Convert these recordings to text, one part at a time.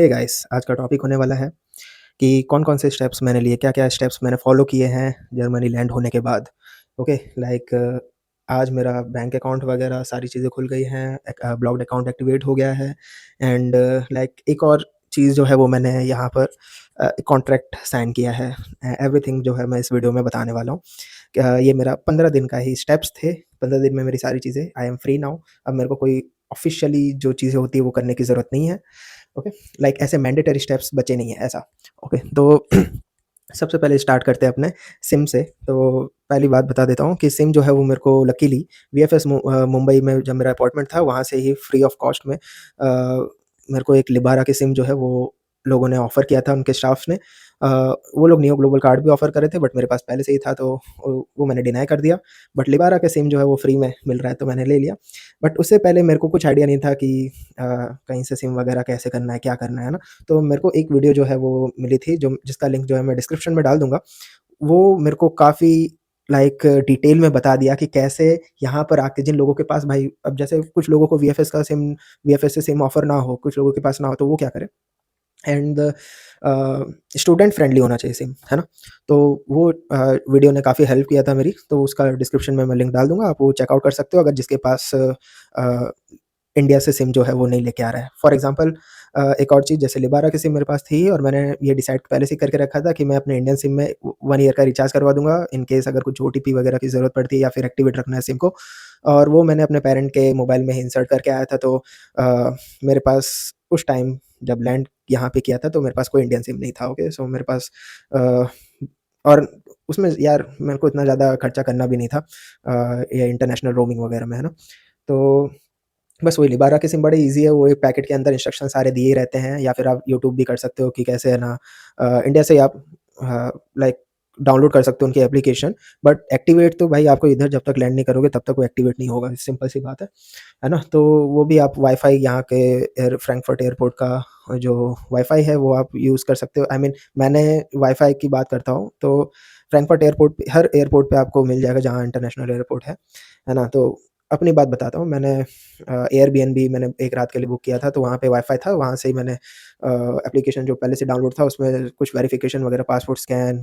Hey guys, आज का topic होने वाला है कि कौन-कौन से स्टेप्स मैंने लिए, क्या-क्या स्टेप्स मैंने फ़ॉलो किए हैं जर्मनी लैंड होने के बाद। ओके, लाइक आज मेरा बैंक अकाउंट वगैरह सारी चीज़ें खुल गई हैं, ब्लॉक्ड अकाउंट एक्टिवेट हो गया है एंड लाइक एक और चीज़ जो है वो मैंने यहाँ पर कॉन्ट्रैक्ट साइन किया है। एवरीथिंग जो है मैं इस वीडियो में बताने वाला हूँ। ये मेरा 15 दिन का ही स्टेप्स थे, 15 दिन में मेरी सारी चीज़ें आई एम फ्री नाउ। अब मेरे को कोई ऑफ़िशियली जो चीज़ें होती हैं वो करने की ज़रूरत नहीं है। ओके, लाइक ऐसे मैंडेटरी स्टेप्स बचे नहीं हैं ऐसा। ओके, तो सबसे पहले स्टार्ट करते हैं अपने सिम से। तो पहली बात बता देता हूँ कि सिम जो है वो मेरे को लकीली वीएफएस मुंबई में जब मेरा अपॉइंटमेंट था वहाँ से ही फ्री ऑफ कॉस्ट में मेरे को एक लिबारा की सिम जो है वो लोगों ने ऑफ़र किया था उनके स्टाफ्स ने। अ, वो लोग नियो ग्लोबल कार्ड भी ऑफ़र कर रहे थे बट मेरे पास पहले से ही था तो वो मैंने डिनाई कर दिया। बट लिबारा का सिम जो है वो फ्री में मिल रहा है तो मैंने ले लिया। बट उससे पहले मेरे को कुछ आइडिया नहीं था कि कहीं से सिम वगैरह कैसे करना है, क्या करना है ना? तो मेरे को एक वीडियो जो है वो मिली थी जो जिसका लिंक जो है मैं डिस्क्रिप्शन में डाल दूँगा। वो मेरे को काफ़ी लाइक डिटेल में बता दिया कि कैसे यहाँ पर आके जिन लोगों के पास भाई अब जैसे कुछ लोगों को वीएफएस से सिम ऑफ़र ना हो, कुछ लोगों के पास ना हो तो वो क्या करें? एंड स्टूडेंट फ्रेंडली होना चाहिए सिम, है ना? तो वो वीडियो ने काफ़ी हेल्प किया था मेरी, तो उसका डिस्क्रिप्शन में मैं लिंक डाल दूँगा, आप वो चेकआउट कर सकते हो अगर जिसके पास इंडिया से सिम जो है वो नहीं लेके आ रहा है। फॉर एग्ज़ाम्पल एक और चीज़ जैसे लिबारा की सिम मेरे पास थी और मैंने ये डिसाइड पहले से ही करके रखा था कि मैं अपने इंडियन सिम में 1 ईयर का रिचार्ज करवा दूँगा, इन केस अगर कुछ ओटीपी वगैरह की ज़रूरत पड़ती है या फिर एक्टिवेट रखना है सिम को। और वो मैंने अपने पेरेंट के मोबाइल में ही इंसर्ट करके आया था तो मेरे पास उस टाइम जब लैंड यहाँ पे किया था तो मेरे पास कोई इंडियन सिम नहीं था, ओके? सो मेरे पास अ, और उसमें यार मेरे को इतना ज़्यादा खर्चा करना भी नहीं था ये इंटरनेशनल रोमिंग वगैरह में, है ना? तो बस वही लिबारा की सिम बड़ी ईज़ी है, वो एक पैकेट के अंदर इंस्ट्रक्शन सारे दिए ही रहते हैं या फिर आप यूट्यूब भी कर सकते हो कि कैसे है ना इंडिया से ही आप लाइक डाउनलोड कर सकते हो उनकी एप्लीकेशन। बट एक्टिवेट तो भाई आपको इधर जब तक लैंड नहीं करोगे तब तक वो एक्टिवेट नहीं होगा, सिंपल सी बात है ना? तो वो भी आप वाईफ़ाई यहाँ के फ्रैंकफर्ट एयरपोर्ट का जो वाईफ़ाई है वो आप यूज़ कर सकते हो। आई मीन मैंने वाईफ़ाई की बात करता हूँ, तो फ्रैंकफर्ट एयरपोर्ट पे हर एयरपोर्ट पे आपको मिल जाएगा जहाँ इंटरनेशनल एयरपोर्ट है ना? तो अपनी बात बताता हूँ, मैंने एयरबीएनबी मैंने एक रात के लिए बुक किया था, तो वहाँ पे वाईफ़ाई था, वहाँ से ही मैंने एप्लीकेशन जो पहले से डाउनलोड था, उसमें कुछ वेरिफ़िकेशन वगैरह, पासपोर्ट स्कैन,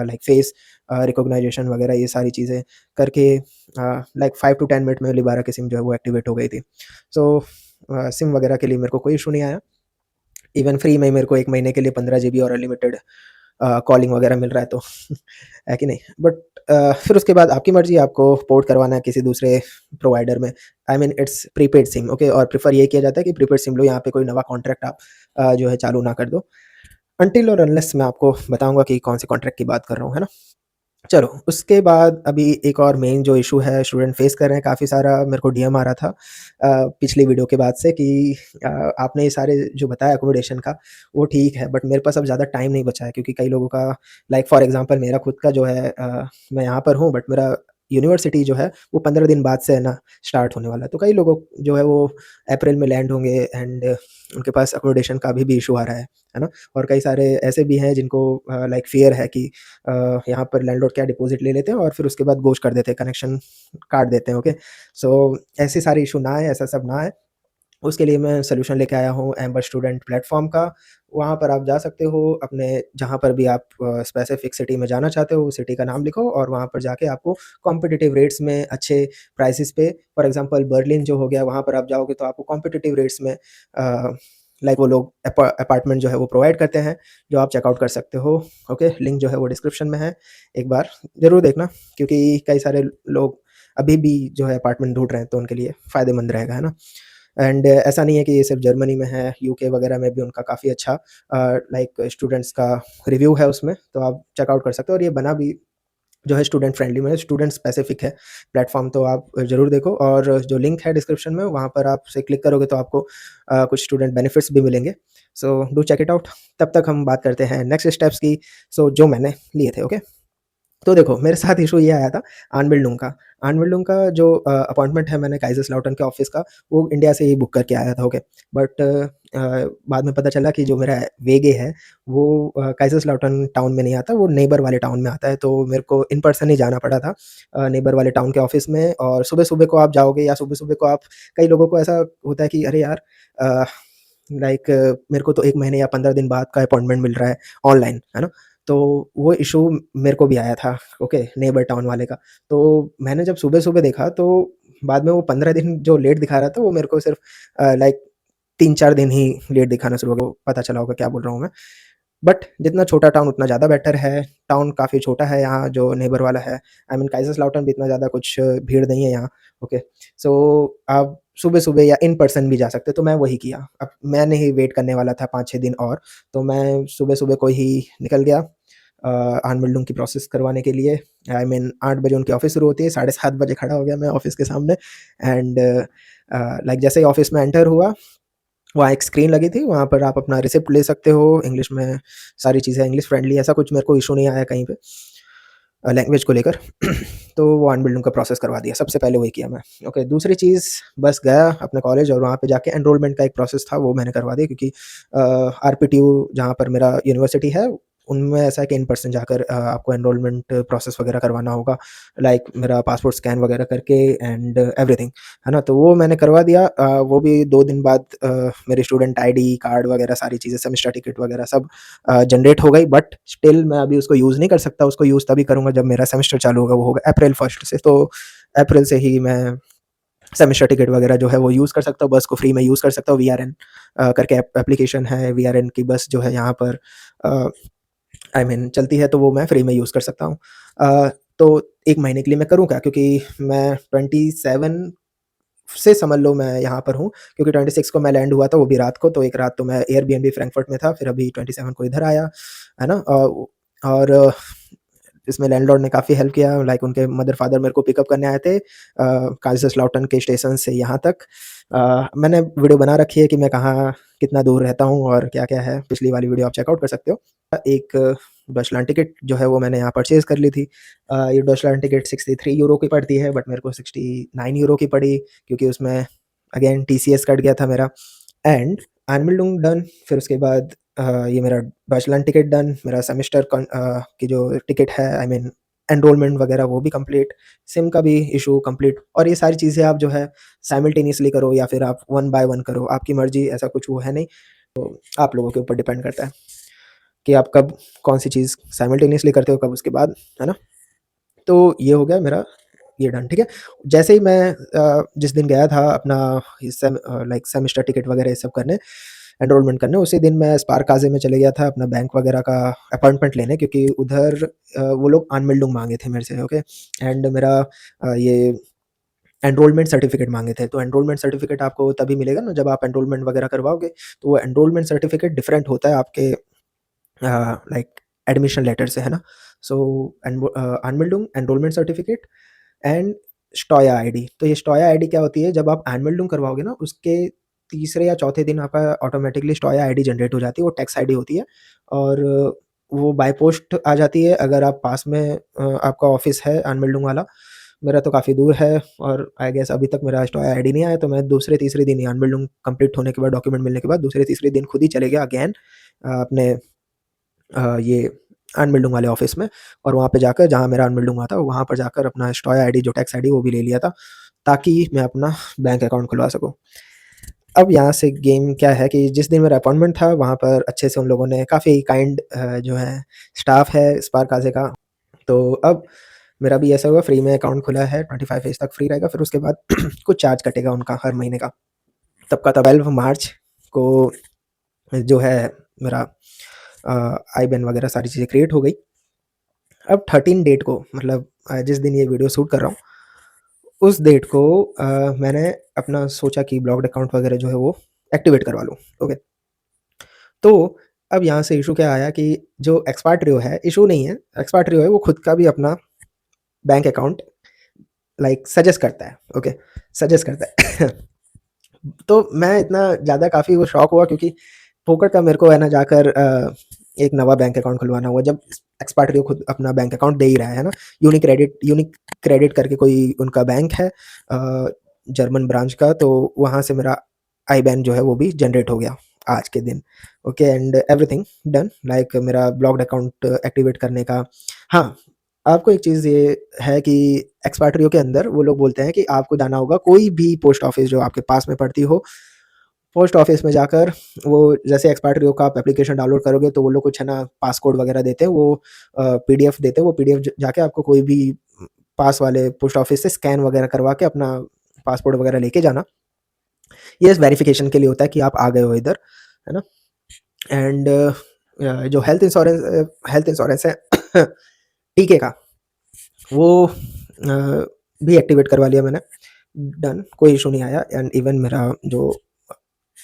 लाइक फेस रिकॉग्नाइज़ेशन वगैरह ये सारी चीज़ें करके लाइक 5 टू 10 मिनट में लिबारा की सिम जो है वो एक्टिवेट हो गई थी। सो सिम वगैरह के लिए मेरे को कोई इश्यू नहीं आया। इवन फ्री में ही मेरे को 1 महीने के लिए 15 जीबी और अनलिमिटेड कॉलिंग वगैरह मिल रहा है तो है कि नहीं? बट फिर उसके बाद आपकी मर्ज़ी आपको पोर्ट करवाना है किसी दूसरे प्रोवाइडर में। I mean it's prepaid SIM okay और प्रेफ़र ये किया जाता है कि प्रीपेड सिम लो यहाँ पे कोई नवा कॉन्ट्रैक्ट आप जो है चालू ना कर दो। अनटिल और अनलेस मैं आपको बताऊँगा कि कौन से कॉन्ट्रैक्ट की बात कर रहा हूँ, है ना? चलो, उसके बाद अभी एक और मेन जो इश्यू है स्टूडेंट फेस कर रहे हैं काफ़ी सारा मेरे को डीएम आ रहा था पिछली वीडियो के बाद से कि आपने ये सारे जो बताया अकोमोडेशन का वो ठीक है बट मेरे पास अब ज़्यादा टाइम नहीं बचा है क्योंकि कई लोगों का लाइक फॉर एग्ज़ाम्पल मेरा खुद का जो है मैं यहाँ पर हूँ बट मेरा यूनिवर्सिटी जो है वो 15 दिन बाद से है ना स्टार्ट होने वाला है। तो कई लोगों जो है वो अप्रैल में लैंड होंगे एंड उनके पास अकोमोडेशन का अभी भी इश्यू आ रहा है ना? और कई सारे ऐसे भी हैं जिनको लाइक फ़ियर है कि यहाँ पर लैंडलॉर्ड क्या डिपॉज़िट ले लेते हैं और फिर उसके बाद गोश्त कर देते हैं, कनेक्शन काट देते हैं, ओके? सो ऐसे सारे इश्यू ना आए, ऐसा सब ना आए, उसके लिए मैं सॉल्यूशन लेके आया हूँ एम्बर स्टूडेंट प्लेटफ़ॉर्म का। वहाँ पर आप जा सकते हो अपने जहाँ पर भी आप स्पेसिफ़िक सिटी में जाना चाहते हो, उस सिटी का नाम लिखो और वहाँ पर जाके आपको कॉम्पिटिटिव रेट्स में अच्छे प्राइसेज़ पे फॉर एग्ज़ाम्पल बर्लिन जो हो गया, वहाँ पर आप जाओगे तो आपको कॉम्पिटिटिव रेट्स में लाइक वो लोग अपार्टमेंट जो है वो प्रोवाइड करते हैं, जो आप चेकआउट कर सकते हो, ओके? लिंक जो है वो डिस्क्रिप्शन में है, एक बार ज़रूर देखना क्योंकि कई सारे लोग अभी भी जो है अपार्टमेंट ढूँढ रहे हैं, तो उनके लिए फ़ायदेमंद रहेगा, है ना? एंड ऐसा नहीं है कि ये सिर्फ़ जर्मनी में है, यूके वगैरह में भी उनका काफ़ी अच्छा लाइक स्टूडेंट्स का रिव्यू है उसमें, तो आप चेकआउट कर सकते हो और ये बना भी जो है स्टूडेंट फ्रेंडली में स्टूडेंट स्पेसिफिक है प्लेटफ़ॉर्म तो आप ज़रूर देखो और जो लिंक है डिस्क्रिप्शन में वहाँ पर आप उसे क्लिक करोगे तो आपको कुछ स्टूडेंट बेनिफिट्स भी मिलेंगे। So do check it out. तब तक हम बात करते हैं नेक्स्ट स्टेप्स की, सो जो मैंने लिए थे, ओके? तो देखो, मेरे साथ इश्यू ये आया था आनबिल्डुंग का। आनबिल्डुंग का जो अपॉइंटमेंट है मैंने काइज़र्slautern के ऑफ़िस का, वो इंडिया से ही बुक करके आया था, ओके। बट बाद में पता चला कि जो मेरा वेगे है, वो काइज़र्slautern टाउन में नहीं आता, वो नेबर वाले टाउन में आता है, तो मेरे को इन पर्सन ही जाना पड़ा था नेबर वाले टाउन के ऑफ़िस में और सुबह-सुबह को आप जाओगे या सुबह-सुबह को आप कई लोगों को ऐसा होता है कि अरे यार लाइक मेरे को तो 1 महीने या 15 दिन बाद का अपॉइंटमेंट मिल रहा है ऑनलाइन, है ना? तो वो इश्यू मेरे को भी आया था, ओके, नेबर टाउन वाले का। तो मैंने जब सुबह-सुबह देखा तो बाद में वो 15 दिन जो लेट दिखा रहा था वो मेरे को सिर्फ़ लाइक 3-4 दिन ही लेट दिखाना शुरू हो गया, पता चला होगा क्या बोल रहा हूँ मैं। बट जितना छोटा टाउन उतना ज़्यादा बेटर है। टाउन काफ़ी छोटा है यहाँ जो नेबर वाला है। आई मीन काइज़र्सलाउटर्न भी इतना ज़्यादा कुछ भीड़ नहीं है यहाँ, ओके। सो आप सुबह-सुबह या इन पर्सन भी जा सकते हो, तो मैं वही किया। अब मैं नहीं वेट करने वाला था 5-6 दिन और, तो मैं सुबह-सुबह को ही निकल गया आनबिल्डिंग की प्रोसेस करवाने के लिए। आई मीन 8 बजे उनकी ऑफ़िस शुरू होती है, साढ़े 7 बजे खड़ा हो गया मैं ऑफ़िस के सामने एंड लाइक जैसे ही ऑफ़िस में एंटर हुआ, वहाँ एक स्क्रीन लगी थी, वहाँ पर आप अपना रिसिप्ट ले सकते हो, इंग्लिश में सारी चीज़ें इंग्लिश फ्रेंडली, ऐसा कुछ मेरे को इश्यू नहीं आया कहीं पे लैंग्वेज को लेकर। तो वो अनबिल्डिंग का प्रोसेस करवा दिया, सबसे पहले वही किया मैं। ओके, दूसरी चीज़ बस गया अपने कॉलेज और वहाँ पे जाके एनरोलमेंट का एक प्रोसेस था, वो मैंने करवा दिया क्योंकि आरपीटीयू जहाँ पर मेरा यूनिवर्सिटी है, उनमें ऐसा है कि इन पर्सन जाकर आपको एनरोलमेंट प्रोसेस वगैरह करवाना होगा, लाइक मेरा पासपोर्ट स्कैन वगैरह करके एंड एवरीथिंग, है ना? तो वो मैंने करवा दिया वो भी 2 दिन बाद मेरी स्टूडेंट आईडी कार्ड वगैरह सारी चीज़ें, सेमेस्टर टिकट वगैरह सब जनरेट हो गई, बट स्टिल मैं अभी उसको यूज़ नहीं कर सकता, उसको यूज़ तभी करूँगा जब मेरा सेमेस्टर चालू होगा, वो होगा अप्रैल 1 से। तो अप्रैल से ही मैं सेमेस्टर टिकट वगैरह जो है वो यूज़ कर सकता हूँ, बस को फ्री में यूज़ कर सकता हूँ। वीआरएन करके एप्लीकेशन है, वीआरएन की बस जो है यहाँ पर अ, आई मीन चलती है, तो वो मैं फ्री में यूज़ कर सकता हूँ। तो 1 महीने के लिए मैं करूँ क्या? क्योंकि मैं 27 से समझ लो मैं यहाँ पर हूँ, क्योंकि 26 को मैं लैंड हुआ था, वो भी रात को, तो एक रात तो मैं एयरबीएनबी फ्रैंकफर्ट में था, फिर अभी 27 को इधर आया, है ना? और इसमें लैंडलॉर्ड ने काफ़ी हेल्प किया, लाइक उनके मदर-फादर मेरे को पिकअप करने आए थे काइज़र्सलाउटर्न के स्टेशन से यहाँ तक। मैंने वीडियो बना रखी है कि मैं कहाँ कितना दूर रहता हूँ और क्या-क्या है, पिछली वाली वीडियो आप चेकआउट कर सकते हो। एक डॉचलैंड टिकट जो है वो मैंने यहाँ परचेज़ कर ली थी। ये डॉचलैंड टिकट 63 यूरो की पड़ती है, बट मेरे को 69 यूरो की पड़ी क्योंकि उसमें अगेन टीसीएस कट गया था मेरा एंड एनमेल्डुंग डन। फिर उसके बाद ये मेरा डॉचलैंड टिकट डन, मेरा सेमेस्टर की जो टिकट है, आई मीन एनरोलमेंट वगैरह वो भी कंप्लीट, सिम का भी इशू कंप्लीट, और ये सारी चीज़ें आप जो है साइमल्टेनियसली करो या फिर आप वन बाय वन करो, आपकी मर्ज़ी, ऐसा कुछ वो है नहीं। तो आप लोगों के ऊपर डिपेंड करता है कि आप कब कौन-सी चीज़ साइमल्टेनियसली करते हो, कब उसके बाद, है ना? तो ये हो गया मेरा ये डन, ठीक है। जैसे ही मैं जिस दिन गया था अपना लाइक सेमेस्टर टिकट वगैरह ये सब करने, एनरोलमेंट करने, उसी दिन मैं स्पार काज़े में चले गया था अपना बैंक वगैरह का अपॉइंटमेंट लेने, क्योंकि उधर वो लोग अनबिल्डिंग माँगे थे मेरे से, ओके। एंड मेरा ये एनरोलमेंट सर्टिफिकेट माँगे थे, तो एनरोलमेंट सर्टिफिकेट आपको तभी मिलेगा ना जब आप एनरोलमेंट वगैरह करवाओगे, तो वो एनरोलमेंट सर्टिफिकेट डिफरेंट होता है आपके लाइक एडमिशन लेटर से, है ना? सो अनबिल्डिंग एनरोलमेंट सर्टिफिकेट एंड स्टॉया आईडी। तो ये स्टॉया आईडी क्या होती है, जब आप एनुअल करवाओगे ना, उसके तीसरे या चौथे दिन आपका ऑटोमेटिकली स्टॉया आईडी जनरेट हो जाती है, वो टैक्स आईडी होती है और वो बाय पोस्ट आ जाती है अगर आप पास में आपका ऑफ़िस है एनुअल वाला। मेरा तो काफ़ी दूर है और आई गेस अभी तक मेरा स्टॉया आईडी नहीं आया, तो मैं दूसरे-तीसरे दिन ही एनुअल कंप्लीट होने के बाद, डॉक्यूमेंट मिलने के बाद दूसरे-तीसरे दिन खुद ही चले गया अगेन अपने ये अनबिल्डिंग वाले ऑफ़िस में, और वहाँ पे जाकर, जहाँ मेरा अनबिल्डिंग हुआ था, वहाँ पर जाकर अपना स्टॉया आईडी जो टैक्स आईडी वो भी ले लिया था, ताकि मैं अपना बैंक अकाउंट खुलवा सकूँ। अब यहाँ से गेम क्या है कि जिस दिन मेरा अपॉइंटमेंट था, वहाँ पर अच्छे से उन लोगों ने काफ़ी काइंड जो है स्टाफ है स्पारकाज़े का, तो अब मेरा भी ऐसा हुआ, फ्री में अकाउंट खुला है, 25 डेज़ तक फ्री रहेगा, फिर उसके बाद कुछ चार्ज कटेगा उनका हर महीने का। तब का तब 12 मार्च को जो है मेरा आईबैन वगैरह सारी चीज़ें क्रिएट हो गई। अब 13 डेट को, मतलब जिस दिन ये वीडियो शूट कर रहा हूँ, उस डेट को मैंने अपना सोचा कि ब्लॉक्ड अकाउंट वगैरह जो है वो एक्टिवेट करवा लूँ, ओके। तो अब यहाँ से इश्यू क्या आया कि जो एक्सपार्ट है, इश्यू नहीं है, एक्सपार्ट है वो खुद का भी अपना बैंक अकाउंट लाइक सजेस्ट करता है, ओके, सजेस्ट करता है। तो मैं इतना ज़्यादा काफ़ी वो शॉक हुआ, क्योंकि फोकट का मेरे को है ना जाकर एक नवा बैंक अकाउंट खुलवाना हुआ, जब एक्सपार्टियो खुद अपना बैंक अकाउंट दे ही रहा है ना। यूनिक क्रेडिट करके कोई उनका बैंक है जर्मन ब्रांच का, तो वहाँ से मेरा आईबैन जो है वो भी जनरेट हो गया आज के दिन, okay. And everything done, like मेरा ब्लॉक्ड अकाउंट एक्टिवेट करने का। हाँ, आपको एक चीज़ ये है कि एक्सपार्टियो के अंदर वो लोग बोलते हैं कि आपको जाना होगा कोई भी पोस्ट ऑफिस जो आपके पास में पड़ती हो, पोस्ट ऑफिस में जाकर वो जैसे एक्सपायरी हो का आप एप्लीकेशन डाउनलोड करोगे तो वो लोग कुछ है ना पासकोड वगैरह देते हैं, वो पीडीएफ देते हैं, वो पीडीएफ जाके आपको कोई भी पास वाले पोस्ट ऑफिस से स्कैन वगैरह करवा के अपना पासपोर्ट वगैरह लेके जाना। ये वेरिफिकेशन के लिए होता है कि आप आ गए हो इधर, है ना। एंड जो हेल्थ इंश्योरेंस है टीके का, वो भी एक्टिवेट करवा लिया मैंने, डन, कोई इशू नहीं आया। एंड इवन मेरा जो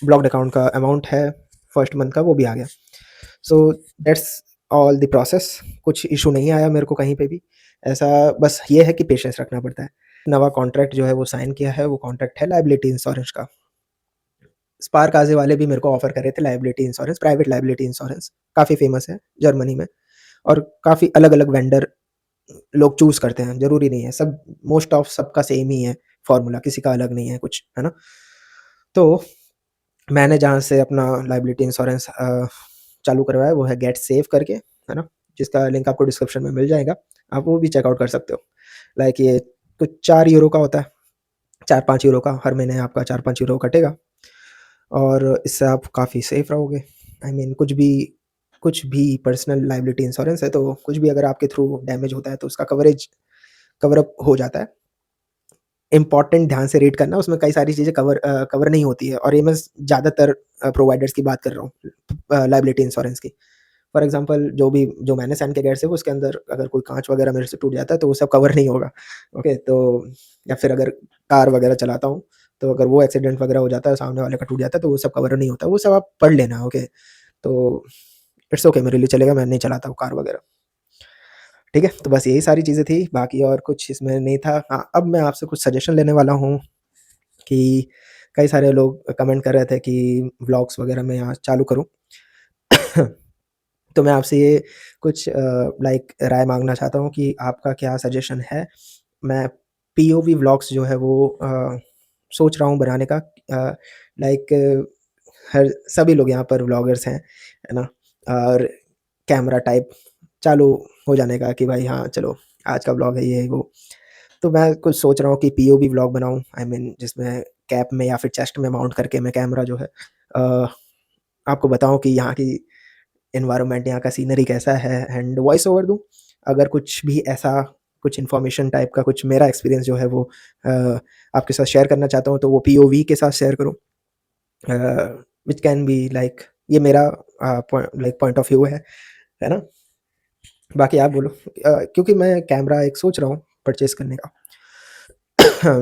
ब्लॉक्ड अकाउंट का अमाउंट है फर्स्ट मंथ का वो भी आ गया। So that's all the process, कुछ इशू नहीं आया मेरे को कहीं पे भी ऐसा। बस ये है कि पेशेंस रखना पड़ता है। नवा कॉन्ट्रैक्ट जो है वो साइन किया है, वो कॉन्ट्रैक्ट है लायबिलिटी इंश्योरेंस का। स्पार्क आज़े वाले भी मेरे को ऑफर कर रहे थे liability insurance, private liability insurance, काफ़ी फेमस है जर्मनी में, और काफ़ी अलग-अलग वेंडर लोग चूज़ करते हैं, ज़रूरी नहीं है, सब मोस्ट ऑफ सबका सेम ही है फ़ॉर्मूला, किसी का अलग नहीं है कुछ, है ना? तो मैंने जहाँ से अपना लायबिलिटी इंश्योरेंस चालू करवाया वो है गेट सेव करके, है ना? जिसका लिंक आपको डिस्क्रिप्शन में मिल जाएगा, आप वो भी चेकआउट कर सकते हो। लाइक ये कुछ 4 यूरो का होता है, 4-5 यूरो का, हर महीने आपका 4-5 यूरो कटेगा और इससे आप काफ़ी सेफ रहोगे। आई मीन कुछ भी पर्सनल लायबिलिटी इंश्योरेंस है तो कुछ भी अगर आपके थ्रू डैमेज होता है तो उसका कवर अप हो जाता है। इम्पोर्टेंट ध्यान से रीड करना, उसमें कई सारी चीज़ें कवर नहीं होती है, और ये मैं ज़्यादातर प्रोवाइडर्स की बात कर रहा हूँ लायबिलिटी इंश्योरेंस की। फॉर एग्ज़ाम्पल जो मैंने साइन किया गेट से, उसके अंदर अगर कोई काँच वगैरह मेरे से टूट जाता है तो वो सब कवर नहीं होगा, ओके? तो या फिर अगर कार वगैरह चलाता हूँ, तो अगर वो एक्सीडेंट वगैरह हो जाता है, सामने वाले का टूट जाता है, तो वो सब कवर नहीं होता, वो सब आप पढ़ लेना, ओके? तो इट्स ओके, मेरे लिए चलेगा, मैं नहीं चलाता हूँ कार वगैरह। ठीक है? तो बस यही सारी चीज़ें थी, बाकी और कुछ इसमें नहीं था। हाँ, अब मैं आपसे कुछ सजेशन लेने वाला हूँ कि कई सारे लोग कमेंट कर रहे थे कि व्लॉग्स वगैरह मैं यहाँ चालू करूँ। तो मैं आपसे ये कुछ लाइक राय माँगना चाहता हूँ कि आपका क्या सजेशन है? मैं पीओवी व्लॉग्स जो है वो सोच रहा हूँ बनाने का, लाइक हर सभी लोग यहाँ पर व्लॉगर्स हैं, है ना? और कैमरा टाइप चालू हो जाने का कि भाई हाँ, चलो आज का व्लॉग है ये वो। तो मैं कुछ सोच रहा हूँ कि पीओवी व्लॉग बनाऊँ, आई मीन जिसमें कैप में या फिर चेस्ट में माउंट करके मैं कैमरा जो है आपको बताऊँ कि यहाँ की एनवायरनमेंट, यहाँ का सीनरी कैसा है, एंड वॉइस ओवर दूँ। अगर कुछ भी ऐसा कुछ इन्फॉर्मेशन टाइप का कुछ मेरा एक्सपीरियंस जो है वो आपके साथ शेयर करना चाहता हूँ, तो वो पीओवी के साथ शेयर करूँ। व्हिच कैन बी लाइक, ये मेरा पॉइंट ऑफ व्यू है ना? बाकी आप बोलो, क्योंकि मैं कैमरा एक सोच रहा हूँ परचेज़ करने का।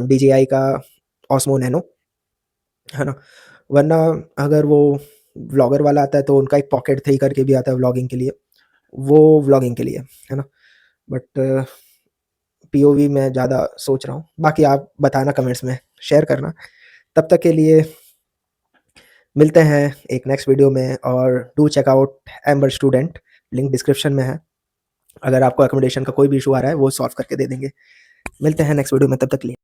DJI का ऑस्मो नैनो, है ना? वरना अगर वो व्लॉगर वाला आता है तो उनका एक पॉकेट 3 करके भी आता है व्लॉगिंग के लिए, वो व्लॉगिंग के लिए, है ना? बट पीओवी मैं ज़्यादा सोच रहा हूँ। बाकी आप बताना कमेंट्स में, शेयर करना। तब तक के लिए मिलते हैं एक नेक्स्ट वीडियो में, और do check out amber student, link description में है। अगर आपको अकोमोडेशन का कोई भी इश्यू आ रहा है वो सॉल्व करके दे देंगे। मिलते हैं नेक्स्ट वीडियो में, तब तक के लिए।